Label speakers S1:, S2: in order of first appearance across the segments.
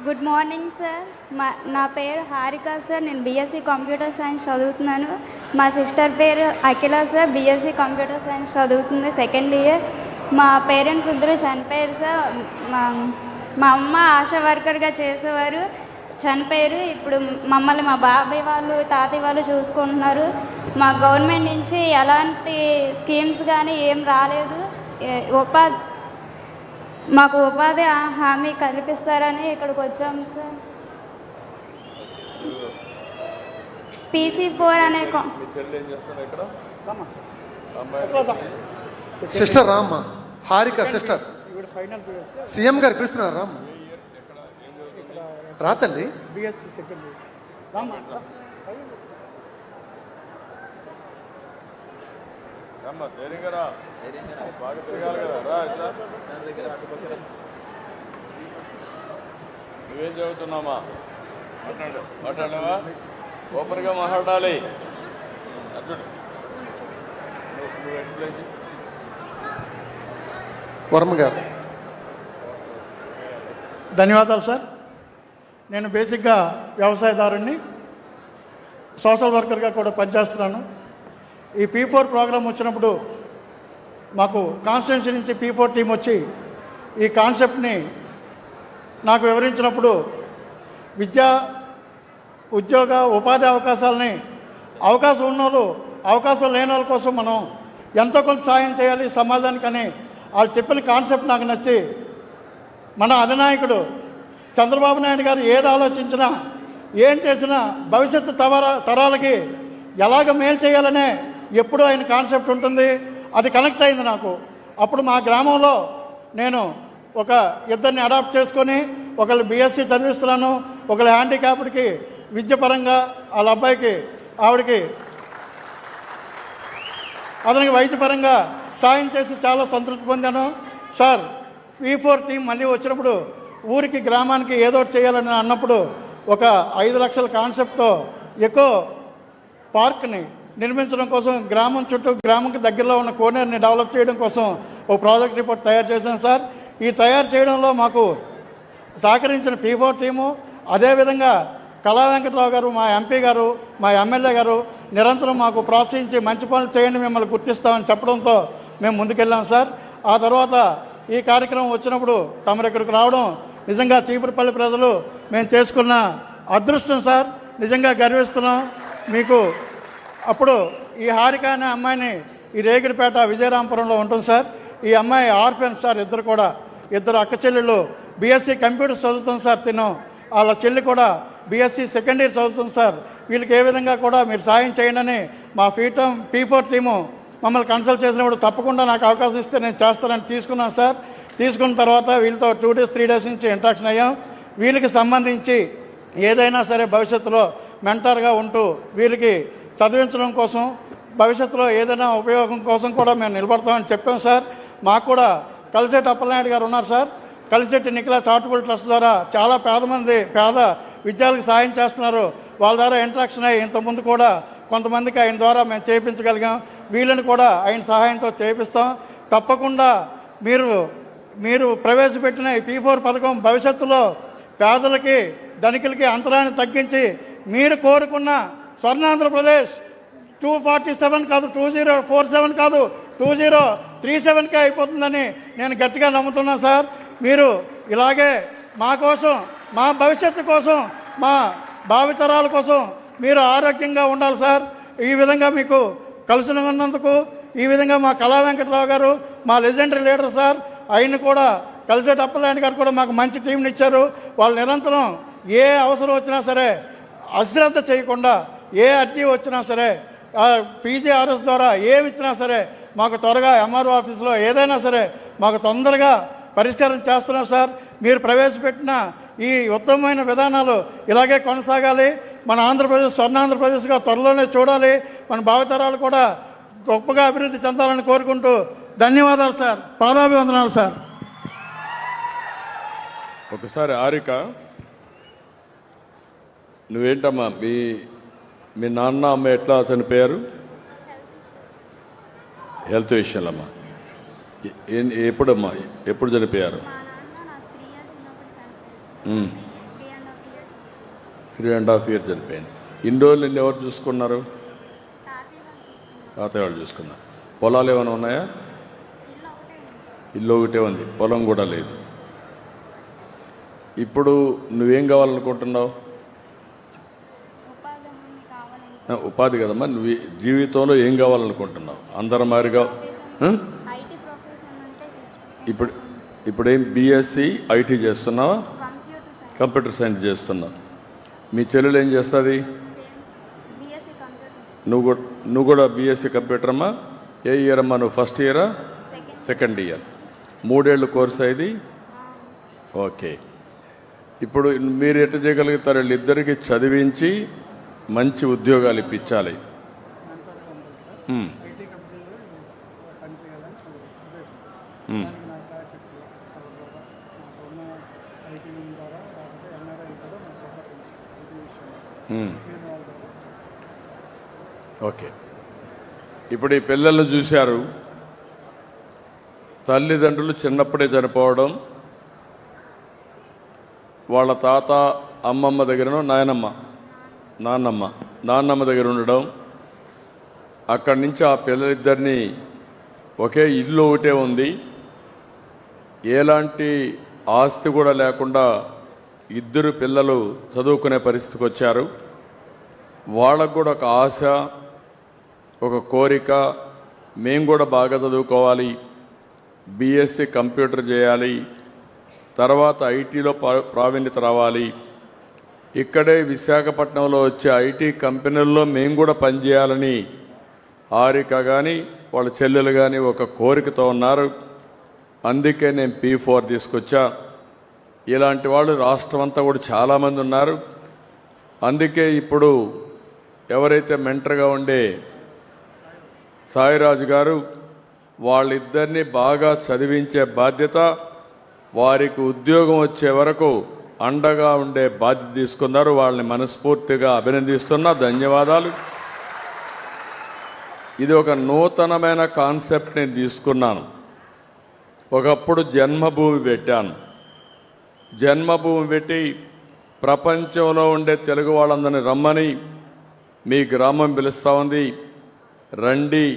S1: Good morning sir. నా పేరు Harika sir. నేను బీఎస్సీ కంప్యూటర్ సైన్స్ చదువుతున్నాను. మా సిస్టర్ పేరు అఖిల సార్. బీఎస్సీ కంప్యూటర్ సైన్స్ చదువుతుంది, సెకండ్ ఇయర్. మా పేరెంట్స్ ఇద్దరు చనిపోయారు సార్. మా అమ్మ ఆశా వర్కర్గా చేసేవారు, చనిపోయారు. ఇప్పుడు మమ్మల్ని మా బాబాయ్ వాళ్ళు తాతయ్య వాళ్ళు చూసుకుంటున్నారు. మా గవర్నమెంట్ నుంచి ఎలాంటి స్కీమ్స్ కానీ ఏం రాలేదు. మాకు ఉపాధి హామీ కల్పిస్తారని ఇక్కడికి వచ్చాము సార్. PC4 అనే
S2: సిస్టర్ రామ్మ, హారిక సిస్టర్. సీఎం గారు పిలుస్తున్నారు రామ్మ. రా తల్లి.
S3: నువ్వేం చదువుతున్నామా? మాట్లాడలేవా? ఓపెన్గా మాట్లాడాలి.
S2: వర్మ గారు.
S4: ధన్యవాదాలు సార్. నేను బేసిక్గా వ్యవసాయదారుణ్ణి, సోషల్ వర్కర్గా కూడా పనిచేస్తున్నాను. ఈ P4 ప్రోగ్రాం వచ్చినప్పుడు మాకు కాన్స్టిట్యున్సీ నుంచి P4 టీం వచ్చి ఈ కాన్సెప్ట్ని నాకు వివరించినప్పుడు విద్యా ఉద్యోగ ఉపాధి అవకాశాలని అవకాశం ఉన్నోళ్ళు అవకాశం లేని వాళ్ళ కోసం మనం ఎంతో కొంత సాయం చేయాలి సమాజానికని వాళ్ళు చెప్పిన కాన్సెప్ట్ నాకు నచ్చి మన అధినాయకుడు చంద్రబాబు నాయుడు గారు ఏది ఆలోచించినా ఏం చేసినా భవిష్యత్తు తరాలకి ఎలాగ మేలు చేయాలనే ఎప్పుడూ ఆయన కాన్సెప్ట్ ఉంటుంది. అది కనెక్ట్ అయింది నాకు. అప్పుడు మా గ్రామంలో నేను ఒక ఇద్దరిని అడాప్ట్ చేసుకొని ఒకళ్ళు బీఎస్సీ చదివిస్తున్నాను, ఒకళ్ళు హ్యాండిక్యాప్డ్కి విద్యపరంగా వాళ్ళ అబ్బాయికి ఆవిడకి అతనికి వైద్యపరంగా సాయం చేసి చాలా సంతృప్తి పొందాను సార్. P4 టీం మళ్ళీ వచ్చినప్పుడు ఊరికి గ్రామానికి ఏదో చేయాలని అన్నప్పుడు ఒక 5 లక్షల కాన్సెప్ట్తో ఎకో పార్క్ని నిర్మించడం కోసం గ్రామం చుట్టూ గ్రామంకి దగ్గరలో ఉన్న కోనేరుని డెవలప్ చేయడం కోసం ఒక ప్రాజెక్ట్ రిపోర్ట్ తయారు చేశాను సార్. ఈ తయారు చేయడంలో మాకు సహకరించిన P4 టీము, అదేవిధంగా కళా వెంకటరావు గారు, మా ఎంపీ గారు, మా ఎమ్మెల్యే గారు నిరంతరం మాకు ప్రోత్సహించి మంచి పనులు చేయండి, మిమ్మల్ని గుర్తిస్తామని చెప్పడంతో మేము ముందుకెళ్ళాం సార్. ఆ తర్వాత ఈ కార్యక్రమం వచ్చినప్పుడు తమరు ఇక్కడికి రావడం నిజంగా చీపురుపల్లి ప్రజలు మేము చేసుకున్న అదృష్టం సార్. నిజంగా గర్విస్తున్నాం మీకు. అప్పుడు ఈ హారిక అనే అమ్మాయిని ఈ రేగిడిపేట విజయరాంపురంలో ఉంటుంది సార్. ఈ అమ్మాయి ఆర్ఫెన్ సార్. ఇద్దరు అక్క చెల్లెళ్ళు బీఎస్సీ కంప్యూటర్స్ చదువుతుంది సార్. వాళ్ళ చెల్లి కూడా బీఎస్సీ సెకండ్ ఇయర్ చదువుతుంది సార్. వీళ్ళకి ఏ విధంగా కూడా మీరు సాయం చేయండి అని మా P4 టీము మమ్మల్ని కన్సల్ట్ చేసినప్పుడు తప్పకుండా నాకు అవకాశం ఇస్తే నేను చేస్తానని తీసుకున్నాను సార్. తీసుకున్న తర్వాత వీళ్ళతో 2 days 3 days నుంచి ఇంట్రాక్షన్ అయ్యాం. వీళ్ళకి సంబంధించి ఏదైనా సరే భవిష్యత్తులో మెంటర్గా ఉంటూ వీళ్ళకి చదివించడం కోసం, భవిష్యత్తులో ఏదైనా ఉపయోగం కోసం కూడా మేము నిలబడతామని చెప్పాం సార్. మాకు కూడా కలిశెట్టి అప్పలనాయుడు గారు ఉన్నారు sir. Kalisetti Nikhila charitable trust ద్వారా చాలా పేద విద్యార్థులకు సాయం చేస్తున్నారు. వాళ్ళ ద్వారా ఇంట్రాక్షన్ అయ్యి ఇంతకుముందు కూడా కొంతమందికి ఆయన ద్వారా మేము చేయించగలిగాం. వీళ్ళని కూడా ఆయన సహాయంతో చేయిస్తాం. తప్పకుండా మీరు ప్రవేశపెట్టిన ఈ P4 పథకం భవిష్యత్తులో పేదలకి ధనికులకి అంతరాన్ని తగ్గించి మీరు కోరుకున్న స్వర్ణాంధ్రప్రదేశ్ 247 కాదు, 2047 కాదు, 2037కే అయిపోతుందని నేను గట్టిగా నమ్ముతున్నాను సార్. మీరు ఇలాగే మా కోసం, మా భవిష్యత్తు కోసం, మా భావితరాల కోసం మీరు ఆరోగ్యంగా ఉండాలి సార్. ఈ విధంగా మీకు కలిసి ఉన్నందుకు, ఈ విధంగా మా కళా వెంకటరావు గారు మా లెజెండరీ లీడర్ సార్, ఆయన కూడా కలిశెట్టి అప్పలనాయుడు గారు కూడా మాకు మంచి టీంని ఇచ్చారు. వాళ్ళు నిరంతరం ఏ అవసరం వచ్చినా సరే అశ్రద్ధ చేయకుండా, ఏ అర్జీ వచ్చినా సరే PGRS ద్వారా ఏమి ఇచ్చినా సరే మాకు త్వరగా MRO ఆఫీస్లో ఏదైనా సరే మాకు తొందరగా పరిష్కారం చేస్తున్నారు సార్. మీరు ప్రవేశపెట్టిన ఈ ఉత్తమమైన విధానాలు ఇలాగే కొనసాగాలి. మన ఆంధ్రప్రదేశ్ స్వర్ణాంధ్రప్రదేశ్గా త్వరలోనే చూడాలి. మన భావితరాలు కూడా గొప్పగా అభివృద్ధి చెందాలని కోరుకుంటూ ధన్యవాదాలు సార్. పాదాభివందనాలు సార్.
S3: ఒకసారి హారిక, నువ్వేంటమ్మా మీ నాన్న అమ్మ ఎట్లా చనిపోయారు? హెల్త్ విషయాలమ్మా. ఎప్పుడమ్మా, ఎప్పుడు చనిపోయారు? 3.5 years చనిపోయింది. ఇన్ని రోజులు నిన్ను ఎవరు చూసుకున్నారు? తాతయ్య వాళ్ళు చూసుకున్నారు. పొలాలు ఏమైనా ఉన్నాయా? ఇల్లు ఒకటే ఉంది, పొలం కూడా లేదు. ఇప్పుడు నువ్వేం కావాలనుకుంటున్నావు? ఉపాధి కదమ్మా. నువ్వు జీవితంలో ఏం కావాలనుకుంటున్నావు? అందరం మారిగా ఇప్పుడేం బీఎస్సీ ఐటీ చేస్తున్నావా? కంప్యూటర్ సైన్స్ చేస్తున్నావు. మీ చెల్లెలు ఏం చేస్తుంది? నువ్వు కూడా బీఎస్సీ కంప్యూటర్ అమ్మా. ఏ ఇయర్ అమ్మా నువ్వు? ఫస్ట్ ఇయరా? Second year. 3 ఏళ్ళు కోర్సు అయింది. ఓకే. ఇప్పుడు మీరు ఎట్లా చేయగలుగుతారు? వీళ్ళిద్దరికి చదివించి మంచి ఉద్యోగాలు ఇప్పించాలి. ఓకే. ఇప్పుడు ఈ పిల్లలను చూశారు. తల్లిదండ్రులు చిన్నప్పుడే చనిపోవడం, వాళ్ళ తాత అమ్మమ్మ దగ్గరనో నాన్నమ్మ దగ్గర ఉండడం, అక్కడి నుంచి ఆ పిల్లలిద్దరినీ ఒకే ఇల్లు ఒకటే ఉంది, ఎలాంటి ఆస్తి కూడా లేకుండా ఇద్దరు పిల్లలు చదువుకునే పరిస్థితికి వచ్చారు. వాళ్ళకు కూడా ఒక ఆశ, ఒక కోరిక, మేము కూడా బాగా చదువుకోవాలి, బీఎస్సీ కంప్యూటర్ చేయాలి, తర్వాత ఐటీలో ప్రావీణ్యత రావాలి, ఇక్కడే విశాఖపట్నంలో వచ్చే ఐటీ కంపెనీల్లో మేము కూడా పనిచేయాలని హారిక కానీ వాళ్ళ చెల్లెలు కానీ ఒక కోరికతో ఉన్నారు. అందుకే నేను P4 తీసుకొచ్చా. ఇలాంటి వాళ్ళు రాష్ట్రం అంతా కూడా చాలామంది ఉన్నారు. అందుకే ఇప్పుడు ఎవరైతే మెంటర్గా ఉండే సాయిరాజు గారు వాళ్ళిద్దరినీ బాగా చదివించే బాధ్యత, వారికి ఉద్యోగం వచ్చే వరకు అండగా ఉండే బాధ్యత తీసుకున్నారు. వాళ్ళని మనస్ఫూర్తిగా అభినందిస్తున్నా. ధన్యవాదాలు. ఇది ఒక నూతనమైన కాన్సెప్ట్ నేను తీసుకున్నాను. ఒకప్పుడు జన్మభూమి పెట్టాను. జన్మభూమి పెట్టి ప్రపంచంలో ఉండే తెలుగు వాళ్ళందరినీ రమ్మని మీ గ్రామం పిలుస్తూ ఉంది, రండి,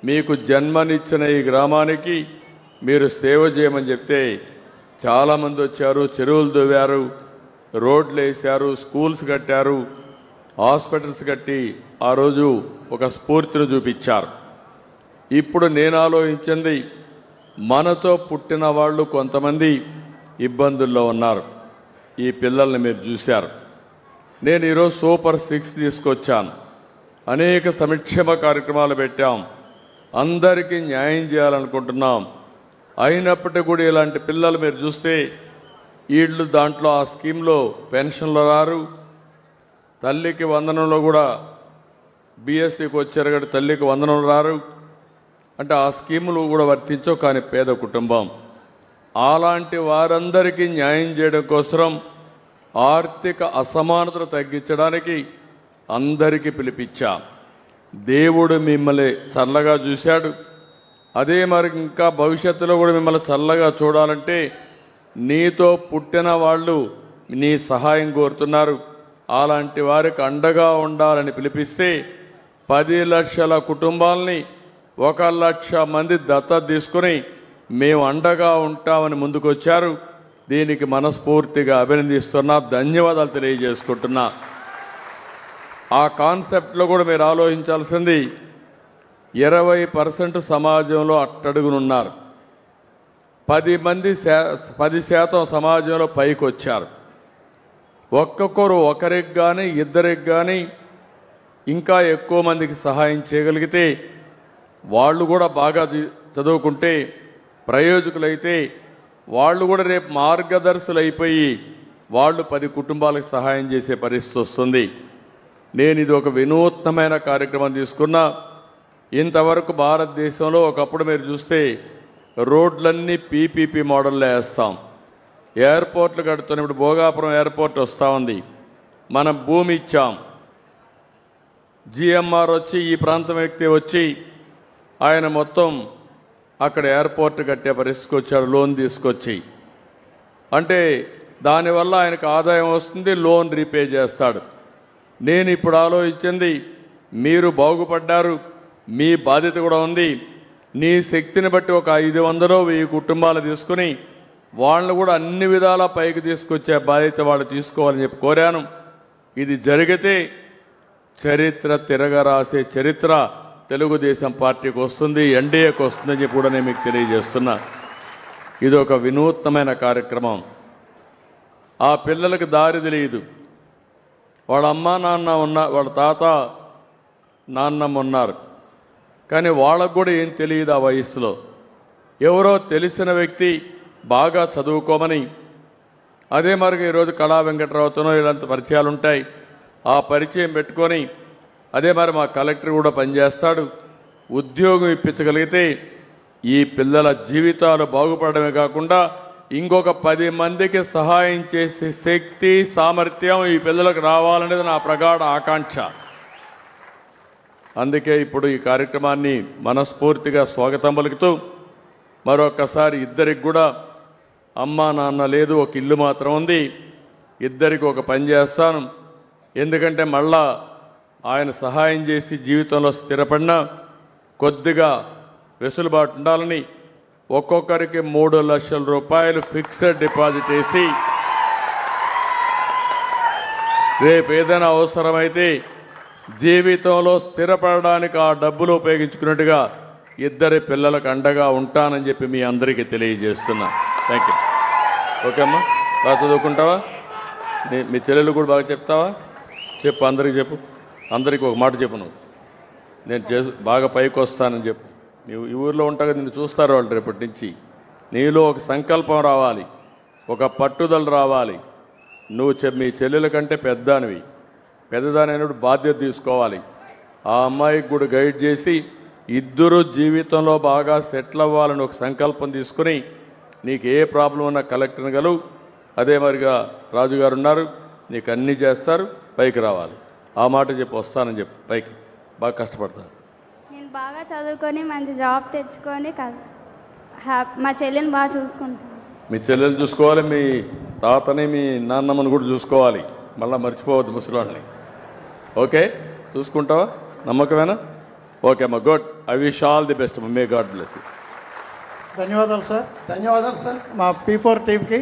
S3: మీకు జన్మనిచ్చిన ఈ గ్రామానికి మీరు సేవ చేయమని చెప్తే చాలామంది వచ్చారు. చెరువులు దువ్వారు, రోడ్లు వేశారు, స్కూల్స్ కట్టారు, హాస్పిటల్స్ కట్టి ఆ రోజు ఒక స్ఫూర్తిని చూపించారు. ఇప్పుడు నేను ఆలోచించింది, మనతో పుట్టిన వాళ్ళు కొంతమంది ఇబ్బందుల్లో ఉన్నారు. ఈ పిల్లల్ని మీరు చూశారు. నేను ఈరోజు సూపర్ 6 తీసుకొచ్చాను. అనేక సంక్షేమ కార్యక్రమాలు పెట్టాం. అందరికీ న్యాయం చేయాలనుకుంటున్నాం. అయినప్పటికీ కూడా ఇలాంటి పిల్లలు మీరు చూస్తే వీళ్ళు దాంట్లో ఆ స్కీమ్లో పెన్షన్లు రారు. తల్లికి వందనంలో కూడా బీఎస్సీకి వచ్చారు కాబట్టి తల్లికి వందనం రారు. అంటే ఆ స్కీములు కూడా వర్తించవు. కానీ పేద కుటుంబం. అలాంటి వారందరికీ న్యాయం చేయడం కోసం, ఆర్థిక అసమానతలు తగ్గించడానికి అందరికీ పిలిపించా. దేవుడు మిమ్మల్ని చల్లగా చూశాడు. అదే మరి ఇంకా భవిష్యత్తులో కూడా మిమ్మల్ని చల్లగా చూడాలంటే నీతో పుట్టిన వాళ్ళు నీ సహాయం కోరుతున్నారు. అలాంటి వారికి అండగా ఉండాలని పిలిపిస్తే 10 లక్షల కుటుంబాలని 1 లక్ష మంది దత్తత తీసుకుని మేము అండగా ఉంటామని ముందుకొచ్చారు. దీనికి మనస్ఫూర్తిగా అభినందిస్తున్నా, ధన్యవాదాలు తెలియజేసుకుంటున్నా. ఆ కాన్సెప్ట్లో కూడా మీరు ఆలోచించాల్సింది, 20% సమాజంలో అట్టడుగునున్నారు. 10% సమాజంలో పైకి వచ్చారు. ఒక్కొక్కరు ఒకరికి కానీ ఇద్దరికి కానీ ఇంకా ఎక్కువ మందికి సహాయం చేయగలిగితే, వాళ్ళు కూడా బాగా చదువుకుంటే ప్రయోజకులైతే వాళ్ళు కూడా రేపు మార్గదర్శులు అయిపోయి వాళ్ళు 10 కుటుంబాలకు సహాయం చేసే పరిస్థితి వస్తుంది. నేను ఇది ఒక వినూత్నమైన కార్యక్రమం తీసుకున్నా. ఇంతవరకు భారతదేశంలో ఒకప్పుడు మీరు చూస్తే రోడ్లన్నీ PPP మోడల్లో వేస్తాం. ఎయిర్పోర్ట్లు కడుతున్నాం. ఇప్పుడు భోగాపురం ఎయిర్పోర్ట్ వస్తూ ఉంది. మనం భూమి ఇచ్చాం. GMR వచ్చి ఈ ప్రాంతం వ్యక్తి వచ్చి ఆయన మొత్తం అక్కడ ఎయిర్పోర్ట్ కట్టే పరిస్థితికి వచ్చాడు, లోన్ తీసుకొచ్చి. అంటే దానివల్ల ఆయనకు ఆదాయం వస్తుంది, లోన్ రీపే చేస్తాడు. నేను ఇప్పుడు ఆలోచించింది, మీరు బాగుపడ్డారు, మీ బాధ్యత కూడా ఉంది. నీ శక్తిని బట్టి ఒక 500-1000 కుటుంబాలు తీసుకుని వాళ్ళని కూడా అన్ని విధాలా పైకి తీసుకొచ్చే బాధ్యత వాళ్ళు తీసుకోవాలని చెప్పి కోరాను. ఇది జరిగితే చరిత్ర తిరగరాసే చరిత్ర తెలుగుదేశం పార్టీకి వస్తుంది, ఎన్డీఏకి వస్తుందని చెప్పి కూడా నేను మీకు తెలియజేస్తున్నా. ఇది ఒక వినూత్నమైన కార్యక్రమం. ఆ పిల్లలకు దారి తెలియదు. వాళ్ళ అమ్మ నాన్న వాళ్ళ తాత నాన్నమ్మ ఉన్నారు, కానీ వాళ్ళకు కూడా ఏం తెలియదు ఆ వయసులో. ఎవరో తెలిసిన వ్యక్తి బాగా చదువుకోమని, అదే మరిగా ఈరోజు కళా వెంకటరావుతోనో ఇలాంటి పరిచయాలు ఉంటాయి, ఆ పరిచయం పెట్టుకొని అదే మరి మా కలెక్టర్ కూడా పనిచేస్తాడు, ఉద్యోగం ఇప్పించగలిగితే ఈ పిల్లల జీవితాలు బాగుపడమే కాకుండా ఇంకొక 10 మందికి సహాయం చేసే శక్తి సామర్థ్యం ఈ పిల్లలకు రావాలనేది నా ప్రగాఢ ఆకాంక్ష. అందుకే ఇప్పుడు ఈ కార్యక్రమాన్ని మనస్ఫూర్తిగా స్వాగతం పలుకుతూ మరొకసారి ఇద్దరికి కూడా అమ్మా నాన్న లేదు, ఒక ఇల్లు మాత్రం ఉంది, ఇద్దరికి ఒక పని చేస్తాను. ఎందుకంటే మళ్ళా ఆయన సహాయం చేసి జీవితంలో స్థిరపడినా కొద్దిగా వెసులుబాటు ఉండాలని ఒక్కొక్కరికి 3 లక్షల రూపాయలు ఫిక్స్డ్ డిపాజిట్ వేసి రేపు ఏదైనా అవసరమైతే జీవితంలో స్థిరపడడానికి ఆ డబ్బులు ఉపయోగించుకున్నట్టుగా ఇద్దరి పిల్లలకు అండగా ఉంటానని చెప్పి మీ అందరికీ తెలియజేస్తున్నా. Thank you. ఓకే అమ్మా, బాగా చదువుకుంటావా? మీ చెల్లెలు కూడా బాగా చెప్తావా? చెప్పు, అందరికీ చెప్పు, అందరికీ ఒక మాట చెప్పు. నువ్వు నేను బాగా పైకి వస్తానని చెప్పు. నీవు ఈ ఊరిలో ఉంటాగా నిన్ను చూస్తారు వాళ్ళు రేపటి నుంచి. నీలో ఒక సంకల్పం రావాలి, ఒక పట్టుదల రావాలి. నువ్వు మీ చెల్లెల కంటే పెద్దదానైనప్పుడు బాధ్యత తీసుకోవాలి. ఆ అమ్మాయికి కూడా గైడ్ చేసి ఇద్దరు జీవితంలో బాగా సెటిల్ అవ్వాలని ఒక సంకల్పం తీసుకుని నీకు ఏ ప్రాబ్లం ఉన్నా కలెక్టర్ గలవు, అదే మరిగా రాజుగారు ఉన్నారు, నీకు అన్నీ చేస్తారు, పైకి రావాలి. ఆ మాట చెప్పి వస్తానని చెప్పి పైకి బాగా కష్టపడతాను.
S1: నేను బాగా చదువుకొని మంచి జాబ్ తెచ్చుకొని మా చెల్లిని బాగా చూసుకుంటాను.
S3: మీ చెల్లెలు చూసుకోవాలి, మీ తాతని మీ నాన్నమ్మని కూడా చూసుకోవాలి, మళ్ళీ మర్చిపోవద్దు ముసలాళ్ళని. ఓకే, చూసుకుంటావా? నమ్మకమేనా? ఓకే అమ్మా, good. I wish all the best. May God bless you.
S4: ధన్యవాదాలు సార్.
S2: ధన్యవాదాలు సార్.
S4: మా P4 టీంకి